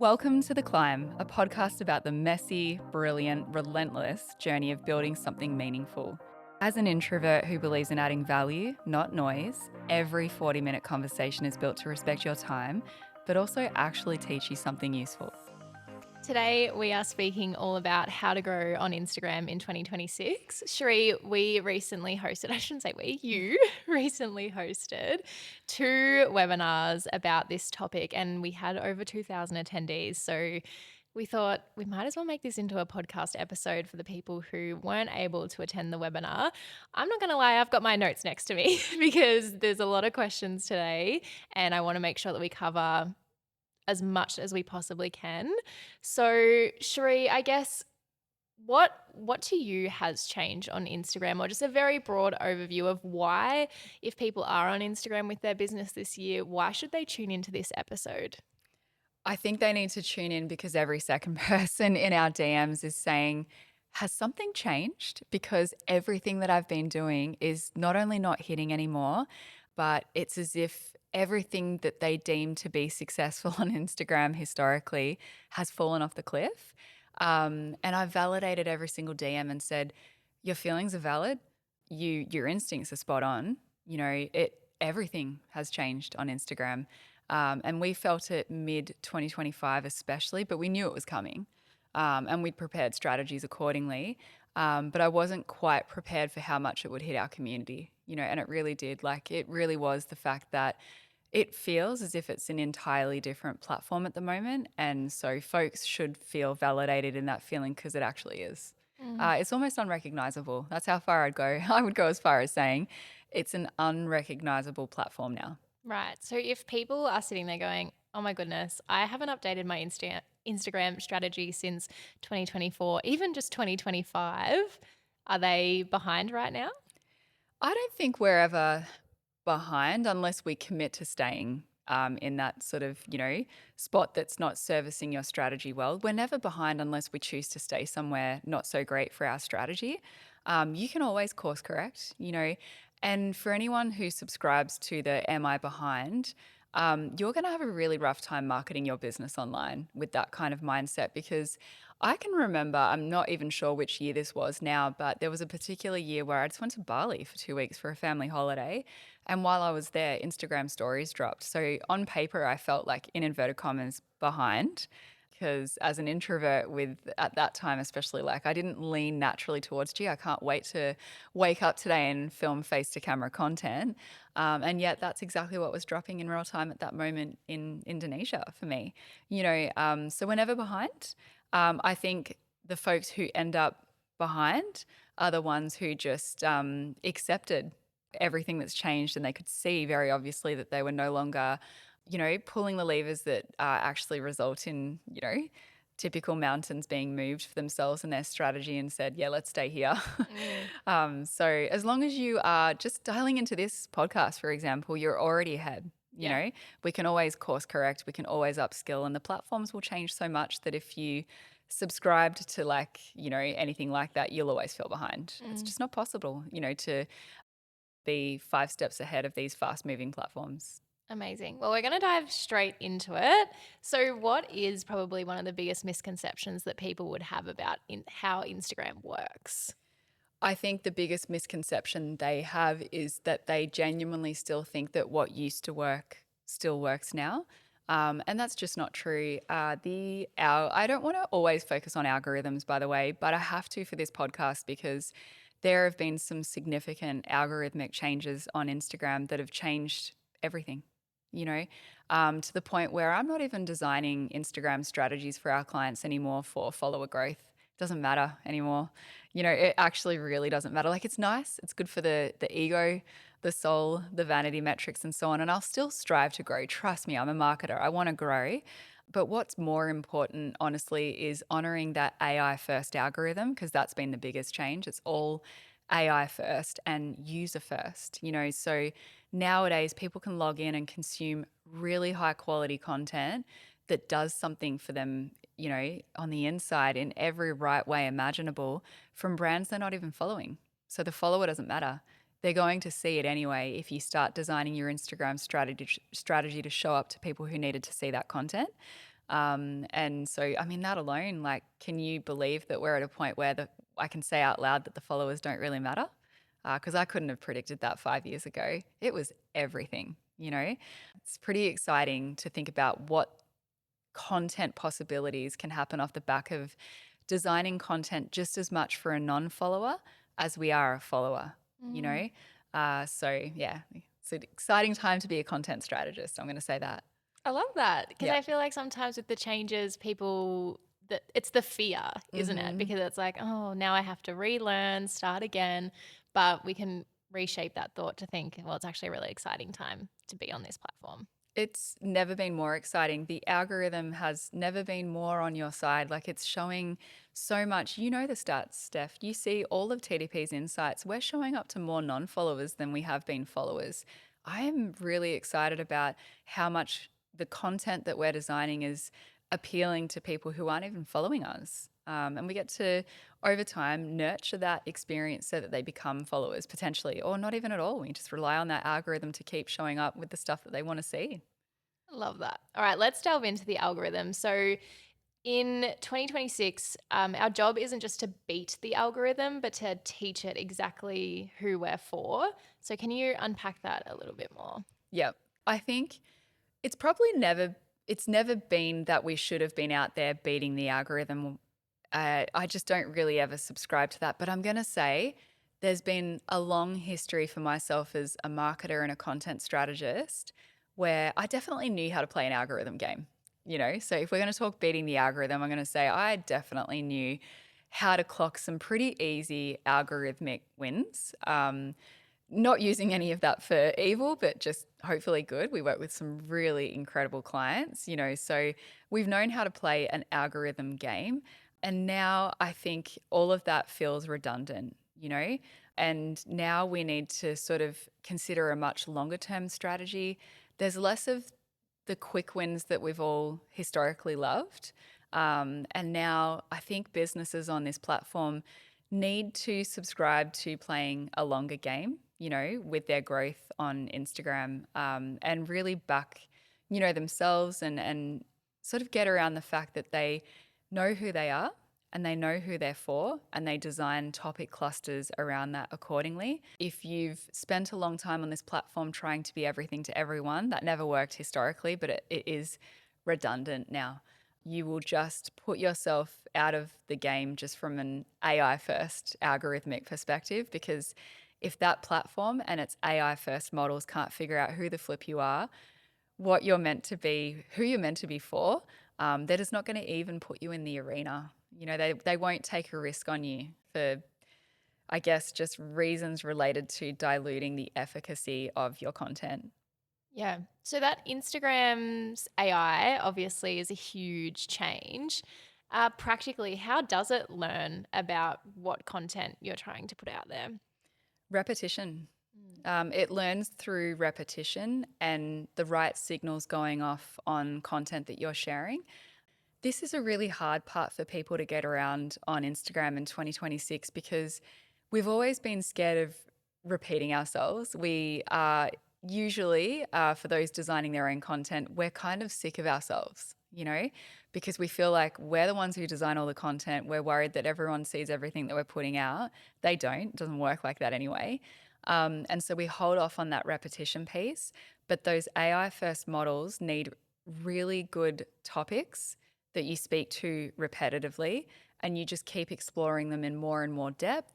Welcome to The Climb, a podcast about the messy, brilliant, relentless journey of building something meaningful. As an introvert who believes in adding value, not noise, every 40-minute conversation is built to respect your time, but also actually teach you something useful. Today, we are speaking all about how to grow on Instagram in 2026. Cherie, we recently hosted, I shouldn't say we, you recently hosted 2 webinars about this topic, and we had over 2,000 attendees. So we thought we might as well make this into a podcast episode for the people who weren't able to attend the webinar. I'm not going to lie, I've got my notes next to me because there's a lot of questions today, and I want to make sure that we cover as much as we possibly can. So, Cherie, I guess what to you has changed on Instagram, or just a very broad overview of why, if people are on Instagram with their business this year, why should they tune into this episode? I think they need to tune in because every second person in our DMs is saying, has something changed? Because everything that I've been doing is not only not hitting anymore, but it's as if everything that they deem to be successful on Instagram historically has fallen off the cliff. And I've validated every single DM and said, your feelings are valid. Your instincts are spot on. Everything has changed on Instagram. And we felt it mid 2025 especially, but we knew it was coming. And we'd prepared strategies accordingly. But I wasn't quite prepared for how much it would hit our community, and it really did. Like, it really was the fact that it feels as if it's an entirely different platform at the moment. And so folks should feel validated in that feeling because it actually is. It's almost unrecognizable. That's how far I'd go. I would go as far as saying it's an unrecognizable platform now. Right. So if people are sitting there going, oh my goodness, I haven't updated my Instagram strategy since 2024, even just 2025, are they behind right now? I don't think we're ever behind unless we commit to staying in that sort of, spot that's not servicing your strategy well. We're never behind unless we choose to stay somewhere not so great for our strategy. You can always course correct, and for anyone who subscribes to the Am I Behind, you're going to have a really rough time marketing your business online with that kind of mindset because I can remember, I'm not even sure which year this was now, but there was a particular year where I just went to Bali for 2 weeks for a family holiday. And while I was there, Instagram stories dropped. So on paper, I felt like, in inverted commas, behind. Because as an introvert at that time, especially, like, I didn't lean naturally towards, gee, I can't wait to wake up today and film face to camera content. And yet that's exactly what was dropping in real time at that moment in Indonesia for me. So we're never behind. I think the folks who end up behind are the ones who just accepted everything that's changed, and they could see very obviously that they were no longer, pulling the levers that actually result in, typical mountains being moved for themselves and their strategy, and said, yeah, let's stay here. Mm. So as long as you are just dialing into this podcast, for example, you're already ahead. Yeah. We can always course correct, we can always upskill, and the platforms will change so much that if you subscribed to, like, anything like that, you'll always feel behind. It's Mm. just not possible, to be 5 steps ahead of these fast moving platforms. Amazing. Well, we're going to dive straight into it. So, what is probably one of the biggest misconceptions that people would have about how Instagram works? I think the biggest misconception they have is that they genuinely still think that what used to work still works now. And that's just not true. I don't want to always focus on algorithms, by the way, but I have to for this podcast because there have been some significant algorithmic changes on Instagram that have changed everything, to the point where I'm not even designing Instagram strategies for our clients anymore for follower growth. Doesn't matter anymore. It actually really doesn't matter. Like, it's nice. It's good for the ego, the soul, the vanity metrics and so on. And I'll still strive to grow. Trust me, I'm a marketer. I want to grow. But what's more important, honestly, is honoring that AI first algorithm, because that's been the biggest change. It's all AI first and user first, So nowadays people can log in and consume really high quality content that does something for them, on the inside in every right way imaginable from brands they're not even following. So the follower doesn't matter. They're going to see it anyway if you start designing your Instagram strategy to show up to people who needed to see that content. And so, I mean, that alone, like, can you believe that we're at a point where I can say out loud that the followers don't really matter? Because I couldn't have predicted that 5 years ago. It was everything, you know? It's pretty exciting to think about what content possibilities can happen off the back of designing content just as much for a non-follower as we are a follower, you Mm. know? So yeah, it's an exciting time to be a content strategist. I'm going to say that. I love that because Yeah. I feel like sometimes with the changes, people that it's the fear, isn't it? Hmm. Because it's like, oh, now I have to relearn, start again. But we can reshape that thought to think, well, it's actually a really exciting time to be on this platform. It's never been more exciting. The algorithm has never been more on your side. Like, it's showing so much. You know the stats, Steph. You see all of TDP's insights. We're showing up to more non-followers than we have been followers. I am really excited about how much the content that we're designing is appealing to people who aren't even following us. And we get to, over time, nurture that experience so that they become followers potentially, or not even at all. We just rely on that algorithm to keep showing up with the stuff that they want to see. Love that. All right, let's delve into the algorithm. So, in 2026, our job isn't just to beat the algorithm, but to teach it exactly who we're for. So, can you unpack that a little bit more? Yeah. I think it's probably never been that we should have been out there beating the algorithm. I just don't really ever subscribe to that. But I'm going to say there's been a long history for myself as a marketer and a content strategist where I definitely knew how to play an algorithm game. So if we're going to talk beating the algorithm, I'm going to say I definitely knew how to clock some pretty easy algorithmic wins. Not using any of that for evil, but just hopefully good. We work with some really incredible clients, so we've known how to play an algorithm game. And now I think all of that feels redundant. And now we need to sort of consider a much longer term strategy. There's less of the quick wins that we've all historically loved. And now I think businesses on this platform need to subscribe to playing a longer game, with their growth on Instagram, and really back, themselves and sort of get around the fact that they know who they are and they know who they're for and they design topic clusters around that accordingly. If you've spent a long time on this platform trying to be everything to everyone, that never worked historically, but it is redundant now. You will just put yourself out of the game just from an AI first algorithmic perspective, because if that platform and its AI first models can't figure out who the flip you are, what you're meant to be, who you're meant to be for, they're just not going to even put you in the arena. They won't take a risk on you for, I guess, just reasons related to diluting the efficacy of your content. Yeah. So that Instagram's AI obviously is a huge change. Practically, how does it learn about what content you're trying to put out there? Repetition. It learns through repetition and the right signals going off on content that you're sharing. This is a really hard part for people to get around on Instagram in 2026 because we've always been scared of repeating ourselves. We are usually, for those designing their own content, we're kind of sick of ourselves, because we feel like we're the ones who design all the content. We're worried that everyone sees everything that we're putting out. They don't. It doesn't work like that anyway. And so we hold off on that repetition piece. But those AI first models need really good topics that you speak to repetitively, and you just keep exploring them in more and more depth.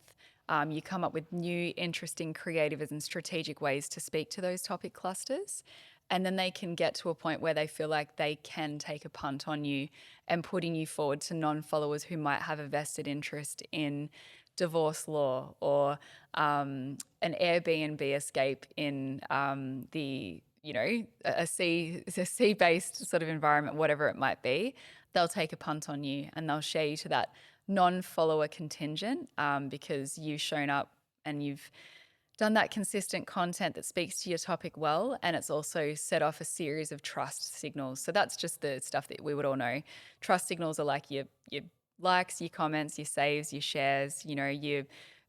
You come up with new, interesting, creative, and strategic ways to speak to those topic clusters. And then they can get to a point where they feel like they can take a punt on you and putting you forward to non followers who might have a vested interest in divorce law or an Airbnb escape in a sea based sort of environment, whatever it might be. They'll take a punt on you and they'll share you to that non-follower contingent, because you've shown up and you've done that consistent content that speaks to your topic well, and it's also set off a series of trust signals. So that's just the stuff that we would all know. Trust signals are like your likes, your comments, your saves, your shares, your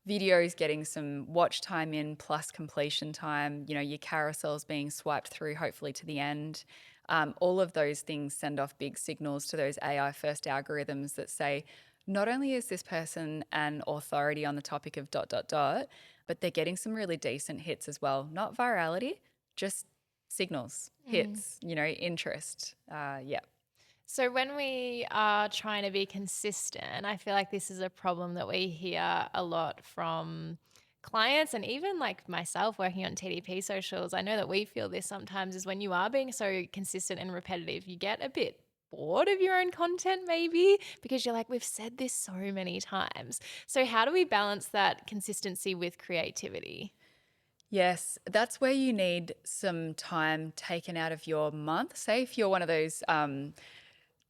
videos getting some watch time in plus completion time, your carousels being swiped through hopefully to the end. All of those things send off big signals to those AI first algorithms that say, not only is this person an authority on the topic of dot, dot, dot, but they're getting some really decent hits as well. Not virality, just signals, Mm. hits, interest. Yeah. So when we are trying to be consistent, I feel like this is a problem that we hear a lot from clients and even like myself working on TDP socials. I know that we feel this sometimes is when you are being so consistent and repetitive, you get a bit bored of your own content maybe because you're like, we've said this so many times. So how do we balance that consistency with creativity? Yes, that's where you need some time taken out of your month. Say if you're one of those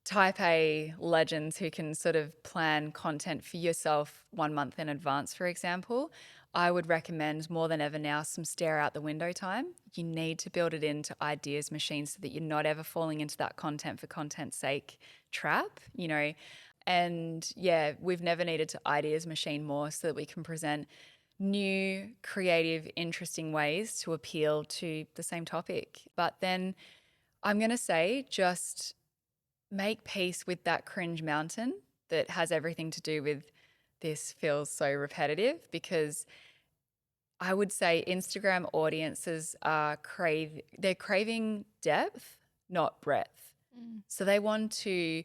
type A legends who can sort of plan content for yourself 1 month in advance, for example, I would recommend more than ever now some stare out the window time. You need to build it into ideas machines so that you're not ever falling into that content for content's sake trap. And yeah, we've never needed to ideas machine more so that we can present new, creative, interesting ways to appeal to the same topic. But then I'm going to say just make peace with that cringe mountain that has everything to do with this feels so repetitive, because I would say Instagram audiences they're craving depth, not breadth. Mm. So they want to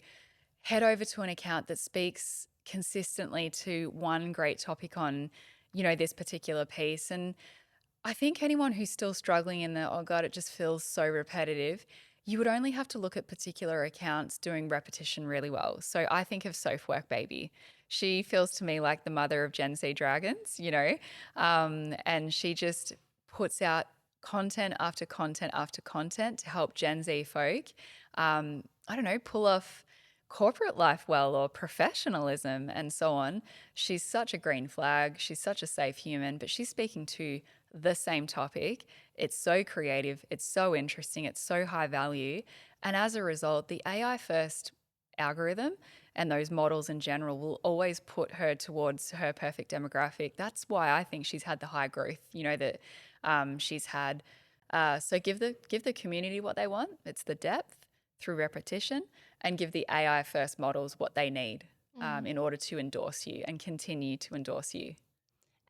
head over to an account that speaks consistently to one great topic on, this particular piece. And I think anyone who's still struggling in the, oh God, it just feels so repetitive, you would only have to look at particular accounts doing repetition really well. So I think of Soapwork Baby. She feels to me like the mother of Gen Z dragons, and she just puts out content after content after content to help Gen Z folk, I don't know, pull off corporate life well or professionalism and so on. She's such a green flag. She's such a safe human, but she's speaking to the same topic. It's so creative, it's so interesting, it's so high value. And as a result, the AI first algorithm and those models in general will always put her towards her perfect demographic. That's why I think she's had the high growth, that she's had. So give the community what they want. It's the depth through repetition, and give the AI first models what they need Mm. in order to endorse you and continue to endorse you.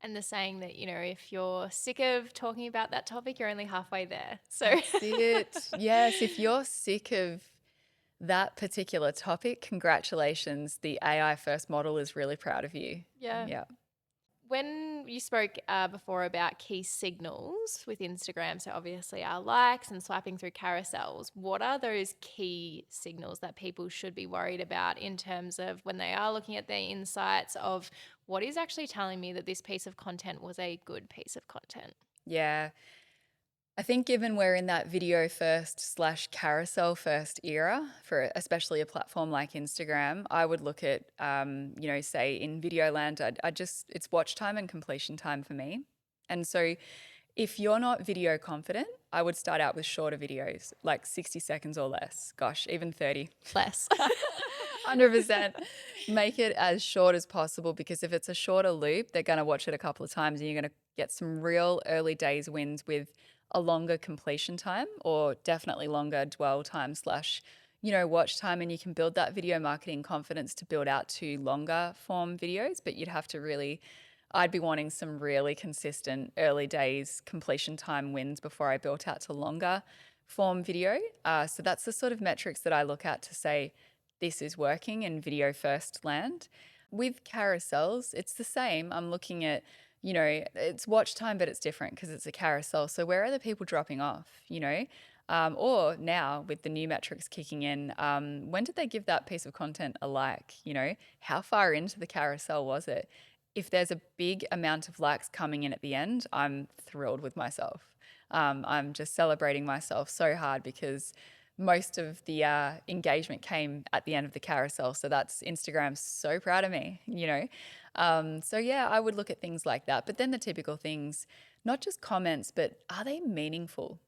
And the saying that, if you're sick of talking about that topic, you're only halfway there. So, That's it. Yes, if you're sick of that particular topic, congratulations. The AI first model is really proud of you. yeah. Yeah. When you spoke before about key signals with Instagram, so obviously our likes and swiping through carousels, what are those key signals that people should be worried about in terms of when they are looking at their insights of what is actually telling me that this piece of content was a good piece of content? Yeah. I think given we're in that video first slash carousel first era for especially a platform like Instagram, I would look at, say in video land, it's watch time and completion time for me. And so if you're not video confident, I would start out with shorter videos, like 60 seconds or less. Gosh, even 30. Less. 100%. Make it as short as possible, because if it's a shorter loop, they're going to watch it a couple of times and you're going to get some real early days wins with a longer completion time, or definitely longer dwell time slash, watch time. And you can build that video marketing confidence to build out to longer form videos, but you'd have to really, I'd be wanting some really consistent early days completion time wins before I built out to longer form video. So that's the sort of metrics that I look at to say this is working in video first land. With carousels, it's the same. I'm looking at, it's watch time, but it's different because it's a carousel. So where are the people dropping off? Or now with the new metrics kicking in, when did they give that piece of content a like? How far into the carousel was it? If there's a big amount of likes coming in at the end, I'm thrilled with myself. I'm just celebrating myself so hard because most of the engagement came at the end of the carousel. So that's Instagram so proud of me. So yeah, I would look at things like that. But then the typical things, not just comments, but are they meaningful?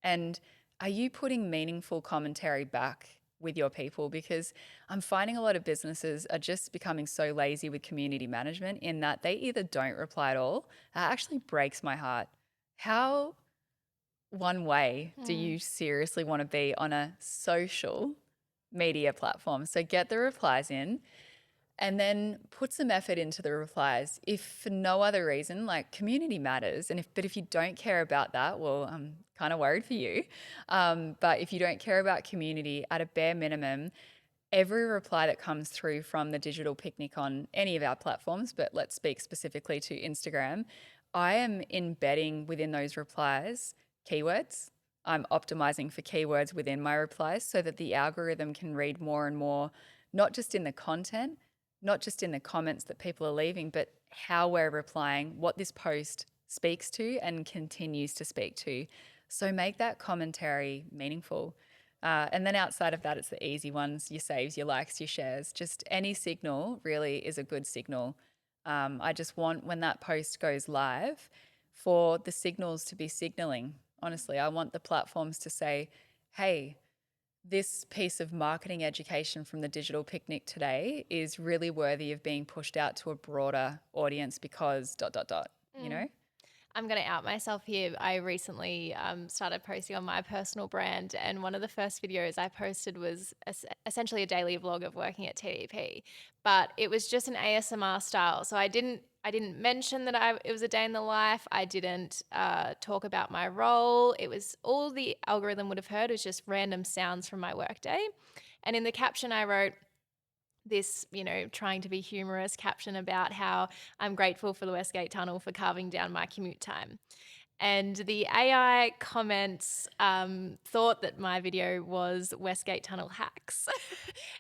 And are you putting meaningful commentary back with your people? Because I'm finding a lot of businesses are just becoming so lazy with community management in that they either don't reply at all. That actually breaks my heart. How one way do Mm. you seriously want to be on a social media platform? So get the replies in and then put some effort into the replies. If for no other reason, like community matters. But if you don't care about that, well, I'm kind of worried for you. But if you don't care about community, at a bare minimum, every reply that comes through from the digital picnic on any of our platforms, but let's speak specifically to Instagram, I am embedding within those replies keywords. I'm optimizing for keywords within my replies so that the algorithm can read more and more, not just in the content, not just in the comments that people are leaving, but how we're replying, what this post speaks to and continues to speak to. So make that commentary meaningful. And then outside of that, it's the easy ones, your saves, your likes, your shares. Just any signal really is a good signal. I just want when that post goes live for the signals to be signaling. Honestly, I want the platforms to say, hey, this piece of marketing education from the digital picnic today is really worthy of being pushed out to a broader audience because dot, dot, dot, you Mm. know? I'm going to out myself here. I recently started posting on my personal brand, and one of the first videos I posted was essentially a daily vlog of working at TDP, but it was just an ASMR style. So I didn't mention that it was a day in the life. I didn't talk about my role. It was all the algorithm would have heard was just random sounds from my workday, and in the caption I wrote this, trying to be humorous caption about how I'm grateful for the Westgate Tunnel for carving down my commute time. And the AI comments thought that my video was Westgate Tunnel hacks.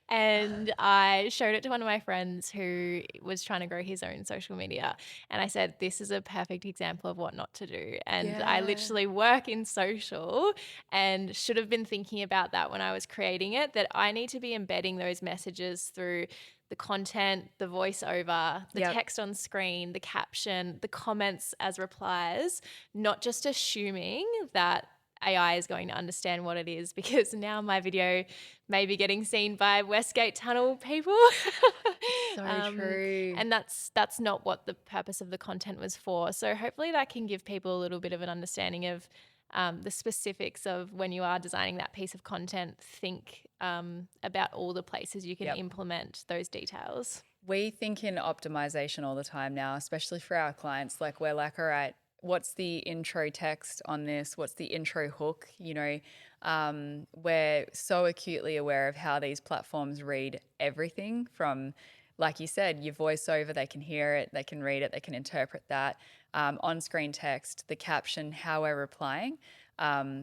And I showed it to one of my friends who was trying to grow his own social media. And I said, this is a perfect example of what not to do. And I Yeah. literally work in social and should have been thinking about that when I was creating it, that I need to be embedding those messages through the content, the voiceover, the Yep. text on screen, the caption, the comments as replies, not just assuming that AI is going to understand what it is, because now my video may be getting seen by Westgate Tunnel people. So true. And that's not what the purpose of the content was for. So hopefully that can give people a little bit of an understanding of the specifics of when you are designing that piece of content. Think about all the places you can Yep. implement those details. We think in optimization all the time now, especially for our clients. Like we're like, all right, what's the intro text on this? What's the intro hook? We're so acutely aware of how these platforms read everything from, like you said, your voiceover, they can hear it, they can read it, they can interpret that. On-screen text, the caption, how we're replying.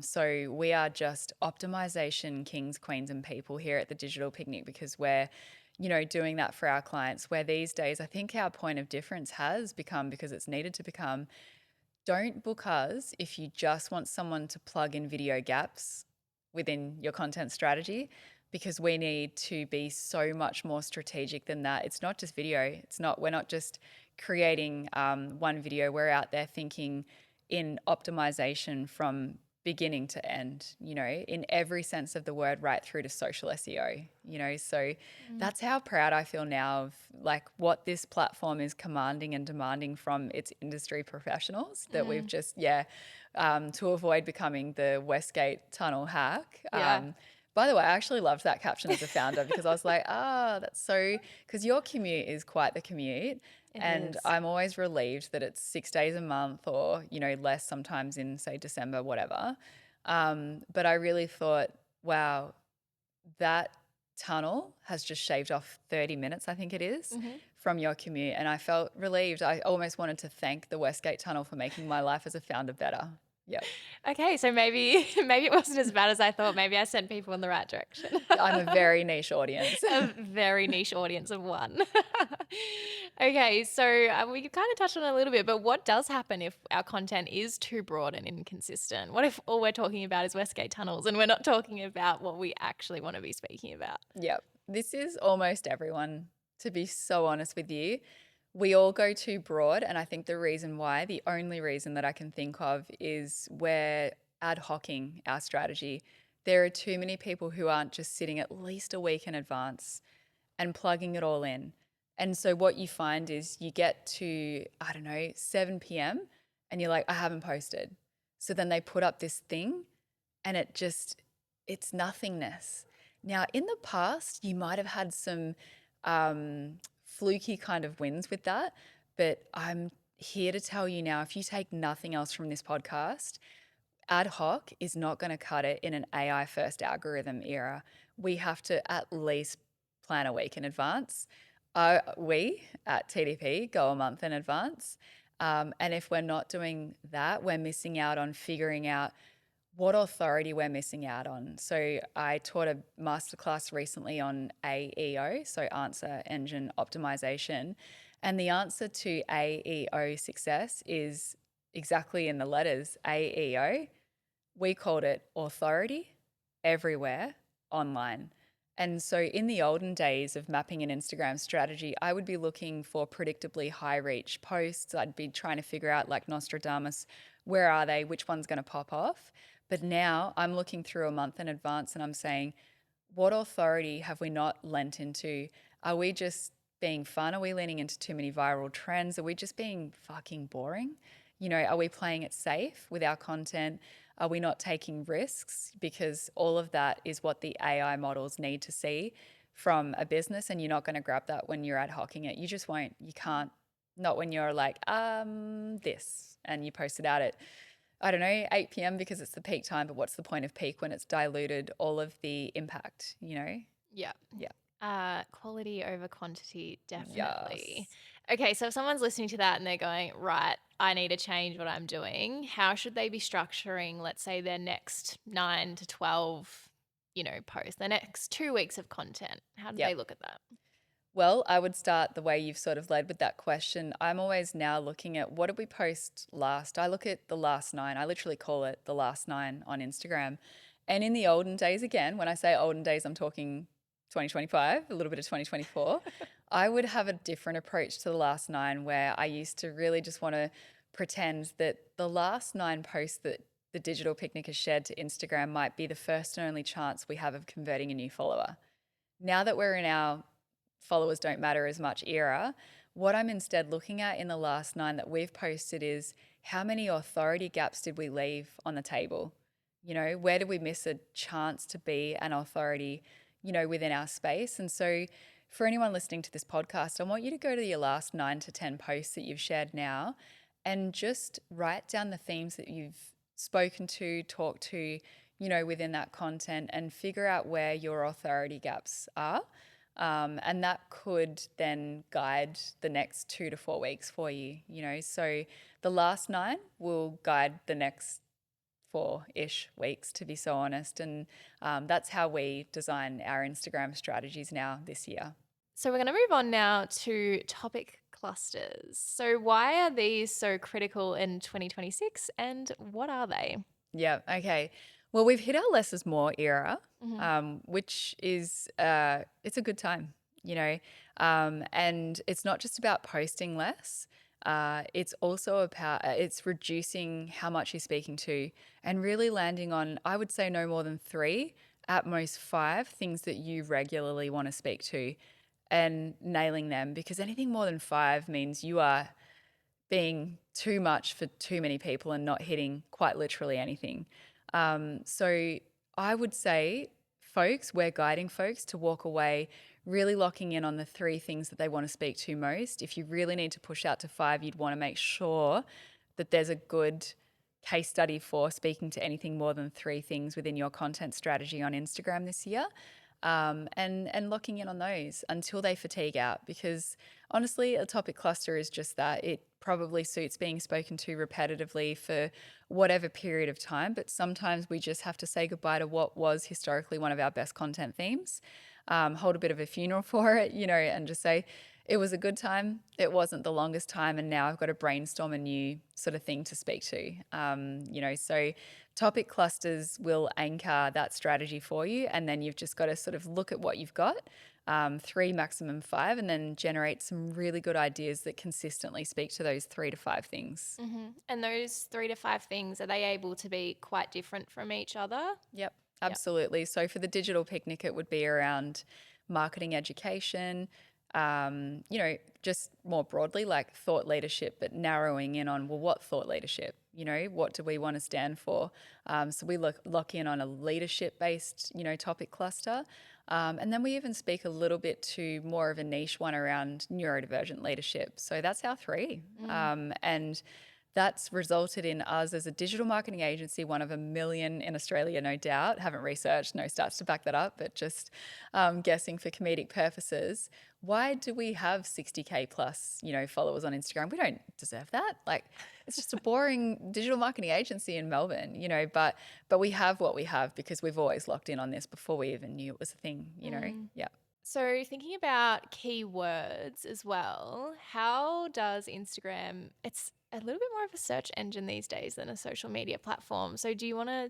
So we are just optimization kings, queens, and people here at the Digital Picnic because we're doing that for our clients where these days I think our point of difference has become because it's needed to become don't book us if you just want someone to plug in video gaps within your content strategy because we need to be so much more strategic than that. It's not just video. We're not just creating one video. We're out there thinking in optimization from beginning to end, in every sense of the word, right through to social SEO. So Mm. that's how proud I feel now of like what this platform is commanding and demanding from its industry professionals that we've Mm. just, to avoid becoming the Westgate Tunnel hack. Yeah, By the way, I actually loved that caption as a founder because I was like, that's so, because your commute is quite the commute. it And is. I'm always relieved that it's 6 days a month or, less sometimes in, say, December, whatever. But I really thought, wow, that tunnel has just shaved off 30 minutes, I think it is, Mhm. from your commute. And I felt relieved. I almost wanted to thank the Westgate Tunnel for making my life as a founder better. Yep. Okay, so maybe maybe it wasn't as bad as I thought. Maybe I sent people in the right direction. I'm a very niche audience. A very niche audience of one. Okay, so we kind of touched on it a little bit, but what does happen if our content is too broad and inconsistent? What if all we're talking about is Westgate tunnels and we're not talking about what we actually want to be speaking about? Yep. This is almost everyone, to be so honest with you. We all go too broad. And I think the only reason that I can think of is we're ad hocing our strategy. There are too many people who aren't just sitting at least a week in advance and plugging it all in. And so what you find is you get to, I don't know, 7 p.m. and you're like, I haven't posted. So then they put up this thing and it's nothingness. Now, in the past, you might have had some fluky kind of wins with that, but I'm here to tell you now, if you take nothing else from this podcast, ad hoc is not going to cut it in an AI first algorithm era. We have to at least plan a week in advance. We at TDP go a month in advance. And if we're not doing that, we're missing out on figuring out what authority we're missing out on. So I taught a masterclass recently on AEO, so answer engine optimization. And the answer to AEO success is exactly in the letters AEO. We called it authority everywhere online. And so in the olden days of mapping an Instagram strategy, I would be looking for predictably high reach posts. I'd be trying to figure out, like Nostradamus, where are they? Which one's going to pop off? But now I'm looking through a month in advance and I'm saying, what authority have we not lent into? Are we just being fun? Are we leaning into too many viral trends? Are we just being fucking boring? Are we playing it safe with our content? Are we not taking risks? Because all of that is what the AI models need to see from a business, and you're not going to grab that when you're ad hocking it. You just won't. You can't. Not when you're like, this, and you post it out at, I don't know, 8 p.m. because it's the peak time. But what's the point of peak when it's diluted all of the impact, Yeah. Yeah. Quality over quantity, definitely. Yes. Okay, so if someone's listening to that and they're going, right, I need to change what I'm doing, how should they be structuring, let's say, their next 9 to 12, posts, their next 2 weeks of content? How do Yep. they look at that? Well, I would start the way you've sort of led with that question. I'm always now looking at what did we post last? I look at the last 9. I literally call it the last 9 on Instagram. And in the olden days, again, when I say olden days, I'm talking 2025, a little bit of 2024. I would have a different approach to the last 9 where I used to really just want to pretend that the last 9 posts that the digital picnic has shared to Instagram might be the first and only chance we have of converting a new follower. Now that we're in our followers don't matter as much era, what I'm instead looking at in the last 9 that we've posted is how many authority gaps did we leave on the table? Where did we miss a chance to be an authority, within our space? And so for anyone listening to this podcast, I want you to go to your last 9 to 10 posts that you've shared now and just write down the themes that you've spoken to, talked to, within that content and figure out where your authority gaps are. And that could then guide the next 2 to 4 weeks for you, So the last 9 will guide the next 4-ish weeks, to be so honest. And that's how we design our Instagram strategies now this year. So we're going to move on now to topic clusters. So why are these so critical in 2026 and what are they? Yeah. Okay. Well, we've hit our less is more era, Mm-hmm. which is it's a good time, and it's not just about posting less. It's also about it's reducing how much you're speaking to, and really landing on, I would say, no more than 3, at most 5 things that you regularly want to speak to, and nailing them, because anything more than 5 means you are being too much for too many people and not hitting quite literally anything. So I would say, folks, we're guiding folks to walk away really locking in on the 3 things that they want to speak to most. If you really need to push out to 5, you'd want to make sure that there's a good case study for speaking to anything more than 3 things within your content strategy on Instagram this year. And locking in on those until they fatigue out, because honestly, a topic cluster is just that. It probably suits being spoken to repetitively for whatever period of time, but sometimes we just have to say goodbye to what was historically one of our best content themes, hold a bit of a funeral for it, and just say, it was a good time. It wasn't the longest time. And now I've got to brainstorm a new sort of thing to speak to. So topic clusters will anchor that strategy for you. And then you've just got to sort of look at what you've got, 3, maximum 5, and then generate some really good ideas that consistently speak to those 3 to 5 things. Mm-hmm. And those 3 to 5 things, are they able to be quite different from each other? Yep, Yep. absolutely. So for the digital picnic, it would be around marketing education, just more broadly, like thought leadership, but narrowing in on, well, what thought leadership? What do we want to stand for? So we lock in on a leadership-based, topic cluster. And then we even speak a little bit to more of a niche one around neurodivergent leadership. So that's our three. And that's resulted in us as a digital marketing agency, one of a million in Australia, no doubt. Haven't researched, no stats to back that up, but just guessing for comedic purposes. Why do we have 60K plus, followers on Instagram? We don't deserve that. Like, it's just a boring digital marketing agency in Melbourne, but we have what we have because we've always locked in on this before we even knew it was a thing. Yeah. So, thinking about keywords as well, how does Instagram, it's a little bit more of a search engine these days than a social media platform. So, do you want to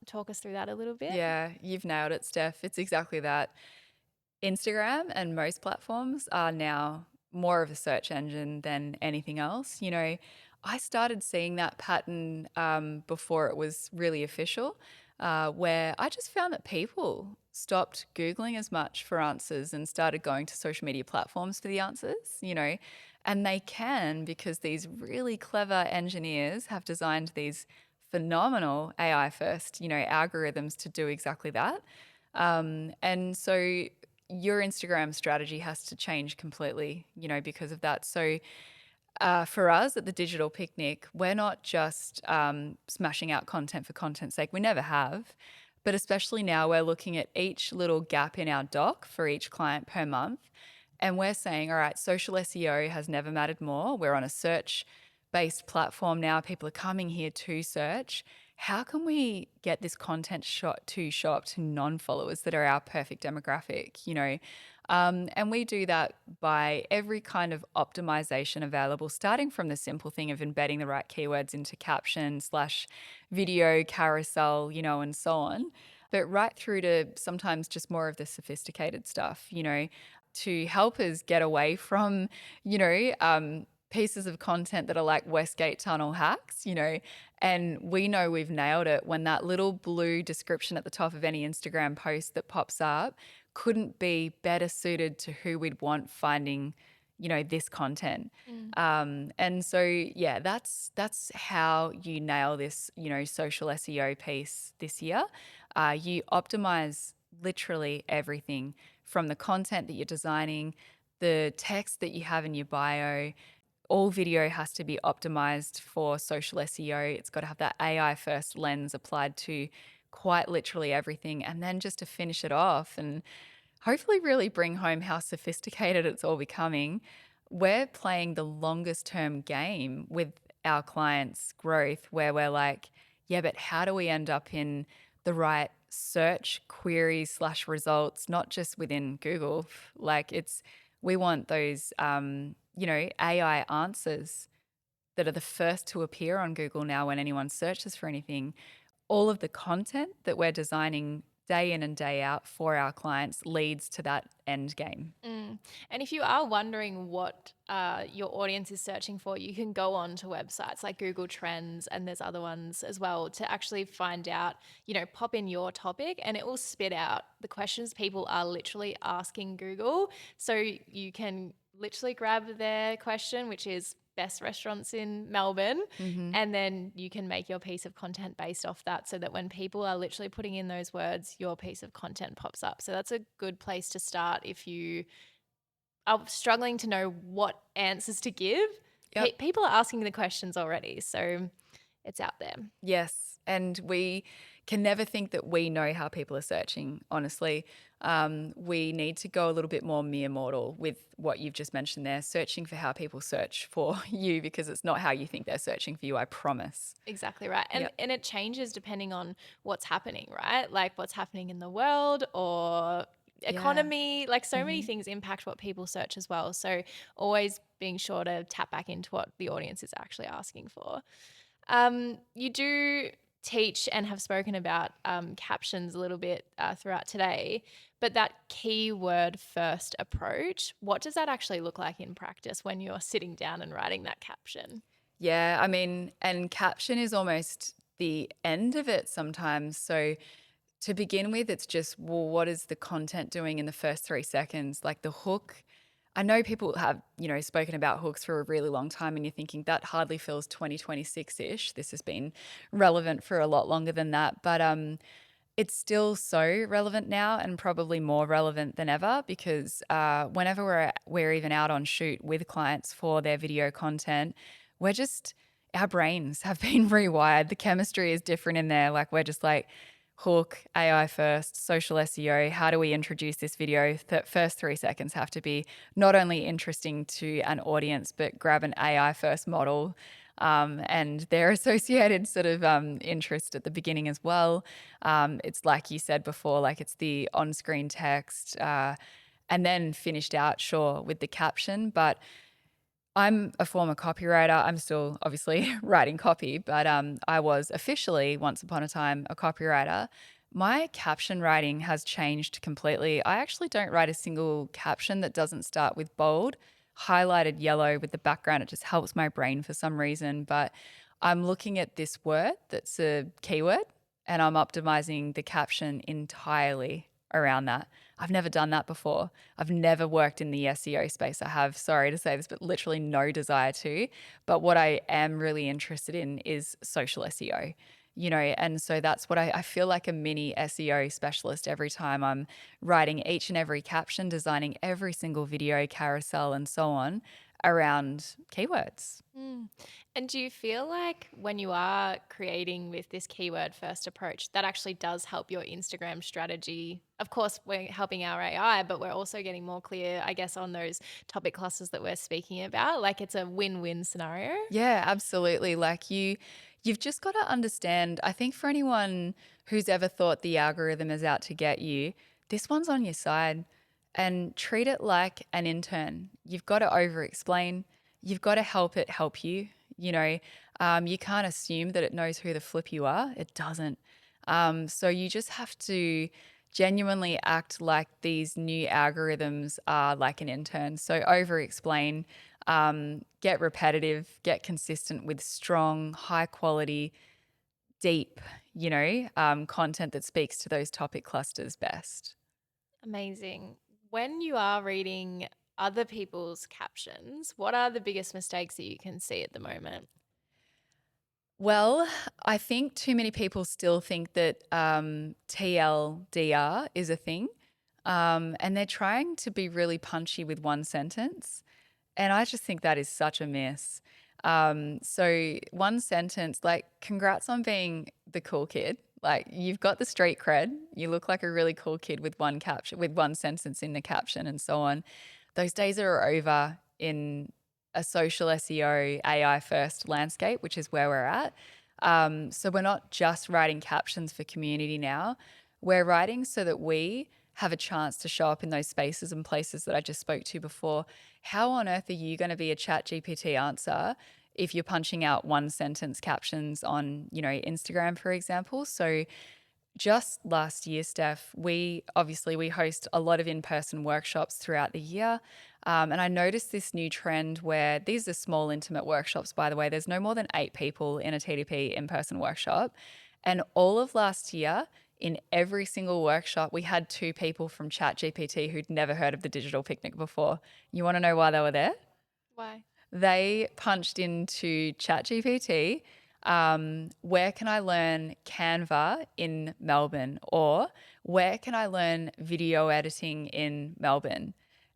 talk us through that a little bit? Yeah, you've nailed it, Steph. It's exactly that. Instagram and most platforms are now more of a search engine than anything else. I started seeing that pattern before it was really official, where I just found that people stopped Googling as much for answers and started going to social media platforms for the answers. And they can because these really clever engineers have designed these phenomenal AI first, algorithms to do exactly that. And so your Instagram strategy has to change completely, because of that. So for us at the Digital Picnic, we're not just smashing out content for content's sake. We never have. But especially now, we're looking at each little gap in our doc for each client per month. And we're saying, all right, social SEO has never mattered more. We're on a search based platform now. People are coming here to search. How can we get this content shot to non-followers that are our perfect demographic, and we do that by every kind of optimization available, starting from the simple thing of embedding the right keywords into caption/video carousel, and so on, but right through to sometimes just more of the sophisticated stuff, to help us get away from, pieces of content that are like Westgate Tunnel hacks, and we know we've nailed it when that little blue description at the top of any Instagram post that pops up couldn't be better suited to who we'd want finding, this content. Mm. And so, yeah, that's how you nail this, social SEO piece this year. You optimize literally everything from the content that you're designing, the text that you have in your bio. All video has to be optimized for social SEO. It's got to have that AI first lens applied to quite literally everything. And then just to finish it off and hopefully really bring home how sophisticated it's all becoming, we're playing the longest term game with our clients' growth where we're like, yeah, but how do we end up in the right search queries/results, not just within Google? Like we want those, AI answers that are the first to appear on Google now when anyone searches for anything. All of the content that we're designing day in and day out for our clients leads to that end game. Mm. And if you are wondering what your audience is searching for, you can go on to websites like Google Trends, and there's other ones as well, to actually find out, pop in your topic and it will spit out the questions people are literally asking Google. So you can literally grab their question, which is best restaurants in Melbourne, Mm-hmm. and then you can make your piece of content based off that, so that when people are literally putting in those words, your piece of content pops up. So that's a good place to start if you are struggling to know what answers to give. Yep. People are asking the questions already, so it's out there. Yes. And we can never think that we know how people are searching, honestly. We need to go a little bit more mere mortal with what you've just mentioned there, searching for how people search for you, because it's not how you think they're searching for you, I promise. Exactly right. And Yep. and it changes depending on what's happening, right? Like what's happening in the world or Yeah. economy, like so many Mm-hmm. things impact what people search as well. So always being sure to tap back into what the audience is actually asking for. You do teach and have spoken about captions a little bit throughout today, but that keyword first approach, what does that actually look like in practice when you're sitting down and writing that caption? Yeah, I mean, and caption is almost the end of it sometimes. So to begin with, it's just, well, what is the content doing in the first 3 seconds? Like the hook, I know people have, spoken about hooks for a really long time, and you're thinking that hardly feels 2026-ish. This has been relevant for a lot longer than that, but it's still so relevant now, and probably more relevant than ever, because whenever we're even out on shoot with clients for their video content, we're just our brains have been rewired. The chemistry is different in there. Like, we're just like, hook, AI first, social SEO. How do we introduce this video? The first 3 seconds have to be not only interesting to an audience, but grab an AI first model, and their associated sort of interest at the beginning as well. It's like you said before, like it's the on screen text, and then finished out, sure, with the caption. But I'm a former copywriter. I'm still obviously writing copy, but I was officially once upon a time a copywriter. My caption writing has changed completely. I actually don't write a single caption that doesn't start with bold, highlighted yellow with the background. It just helps my brain for some reason. But I'm looking at this word that's a keyword, and I'm optimizing the caption entirely around that. I've never done that before. I've never worked in the SEO space. I have, sorry to say this, but literally no desire to. But what I am really interested in is social SEO, and so that's what I feel like a mini SEO specialist every time I'm writing each and every caption, designing every single video, carousel, and so on around keywords. Mm. And do you feel like when you are creating with this keyword first approach, that actually does help your Instagram strategy? Of course, we're helping our AI, but we're also getting more clear, I guess, on those topic clusters that we're speaking about. Like it's a win-win scenario. Yeah, absolutely. Like you've just got to understand, I think for anyone who's ever thought the algorithm is out to get you, this one's on your side, and treat it like an intern. You've got to over explain. You've got to help it help you. You can't assume that it knows who the flip you are. It doesn't. So you just have to genuinely act like these new algorithms are like an intern. So over explain, get repetitive, get consistent with strong, high quality, deep, content that speaks to those topic clusters best. Amazing. When you are reading other people's captions, what are the biggest mistakes that you can see at the moment? Well, I think too many people still think that TLDR is a thing. And they're trying to be really punchy with one sentence. And I just think that is such a miss. So one sentence, like, congrats on being the cool kid. Like, you've got the street cred. You look like a really cool kid with one caption, with one sentence in the caption, and so on. Those days are over in a social SEO AI first landscape, which is where we're at. So we're not just writing captions for community now. We're writing so that we have a chance to show up in those spaces and places that I just spoke to before. How on earth are you going to be a chat GPT answer if you're punching out one sentence captions on, Instagram, for example? So just last year, Steph, we host a lot of in-person workshops throughout the year. And I noticed this new trend where these are small, intimate workshops, by the way. There's no more than 8 people in a TDP in-person workshop. And all of last year, in every single workshop, we had 2 people from ChatGPT who'd never heard of the digital picnic before. You want to know why they were there? Why? They punched into ChatGPT, where can I learn Canva in Melbourne? Or where can I learn video editing in Melbourne?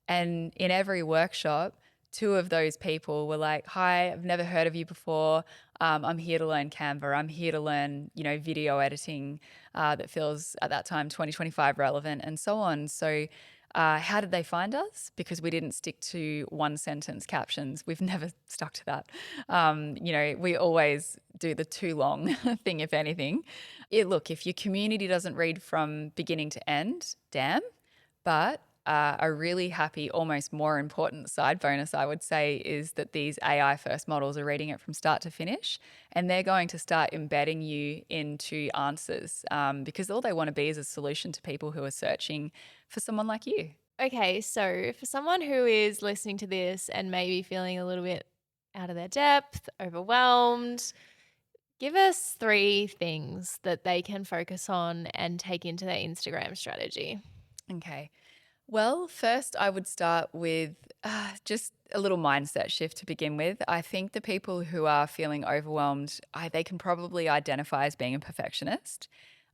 And in every workshop, 2 of those people were like, hi, I've never heard of you before. I'm here to learn Canva. I'm here to learn, video editing that feels at that time 2025 relevant, and so on. So how did they find us? Because we didn't stick to one sentence captions. We've never stuck to that. We always do the too long thing, if anything. Look, if your community doesn't read from beginning to end, damn. But a really happy, almost more important side bonus, I would say, is that these AI first models are reading it from start to finish, and they're going to start embedding you into answers, because all they want to be is a solution to people who are searching for someone like you. Okay, so for someone who is listening to this and maybe feeling a little bit out of their depth, overwhelmed, give us 3 things that they can focus on and take into their Instagram strategy. Okay. Well, first, I would start with just a little mindset shift to begin with. I think the people who are feeling overwhelmed, they can probably identify as being a perfectionist.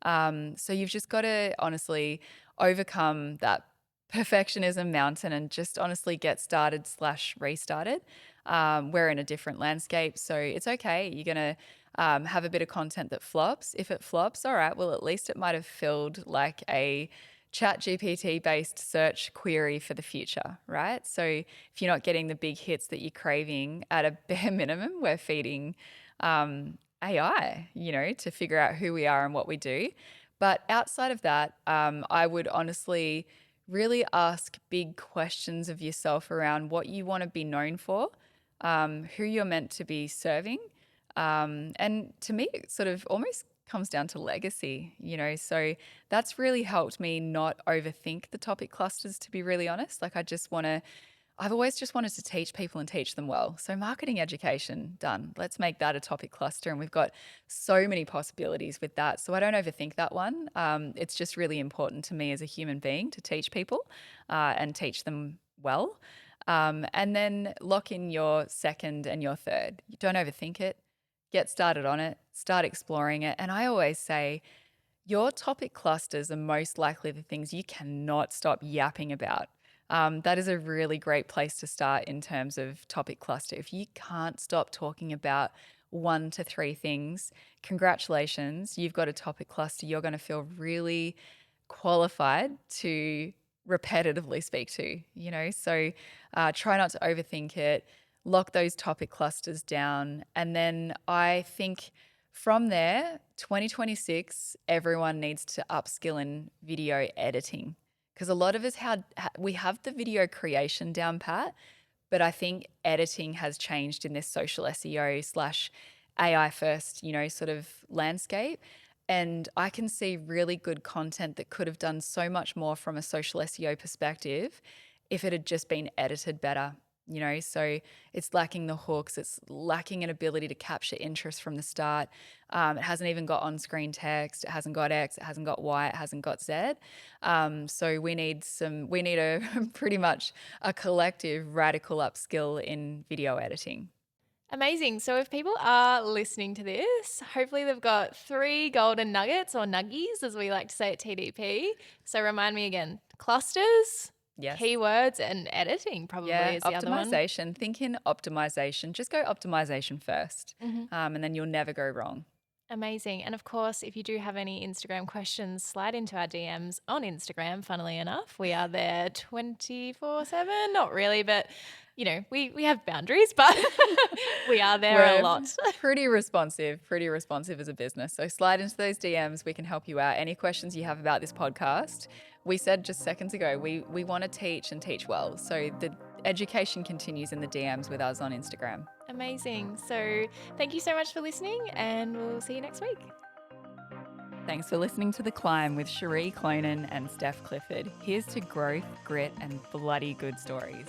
So you've just got to honestly overcome that perfectionism mountain and just honestly get started slash restarted. We're in a different landscape, so it's okay. You're gonna have a bit of content that flops. If it flops, all right. Well, at least it might have filled like a chat GPT based search query for the future, right? So if you're not getting the big hits that you're craving, at a bare minimum, we're feeding AI, to figure out who we are and what we do. But outside of that, I would honestly really ask big questions of yourself around what you want to be known for, who you're meant to be serving. And to me, it sort of almost comes down to legacy. So that's really helped me not overthink the topic clusters, to be really honest. Like, I've always just wanted to teach people and teach them well. So, marketing education, done. Let's make that a topic cluster. And we've got so many possibilities with that. So, I don't overthink that one. It's just really important to me as a human being to teach people and teach them well. And then lock in your second and your third. You don't overthink it. Get started on it, start exploring it. And I always say, your topic clusters are most likely the things you cannot stop yapping about. That is a really great place to start in terms of topic cluster. If you can't stop talking about 1 to 3 things, congratulations, you've got a topic cluster you're going to feel really qualified to repetitively speak to. So try not to overthink it, lock those topic clusters down. And then I think from there, 2026, everyone needs to upskill in video editing because a lot of us we have the video creation down pat, but I think editing has changed in this social SEO slash AI first, sort of landscape. And I can see really good content that could have done so much more from a social SEO perspective if it had just been edited better. So it's lacking the hooks, it's lacking an ability to capture interest from the start. It hasn't even got on-screen text, it hasn't got X, it hasn't got Y, it hasn't got Z. So we need a pretty much a collective radical upskill in video editing. Amazing. So, if people are listening to this, hopefully they've got 3 golden nuggets or nuggies, as we like to say at TDP. So, remind me again, clusters, Yes. keywords, and editing probably Yeah, is the other one. optimization. Think in optimization. Just go optimization first, Mhm. and then you'll never go wrong. Amazing. And of course, if you do have any Instagram questions, slide into our DMs on Instagram, funnily enough. We are there 24/7. Not really, but we have boundaries, but we are there a We're lot. pretty responsive as a business. So slide into those DMs. We can help you out. Any questions you have about this podcast, we said just seconds ago, we want to teach and teach well. So the education continues in the DMs with us on Instagram. Amazing. So thank you so much for listening, and we'll see you next week. Thanks for listening to The Climb with Cherie Clonan and Steph Clifford. Here's to growth, grit, and bloody good stories.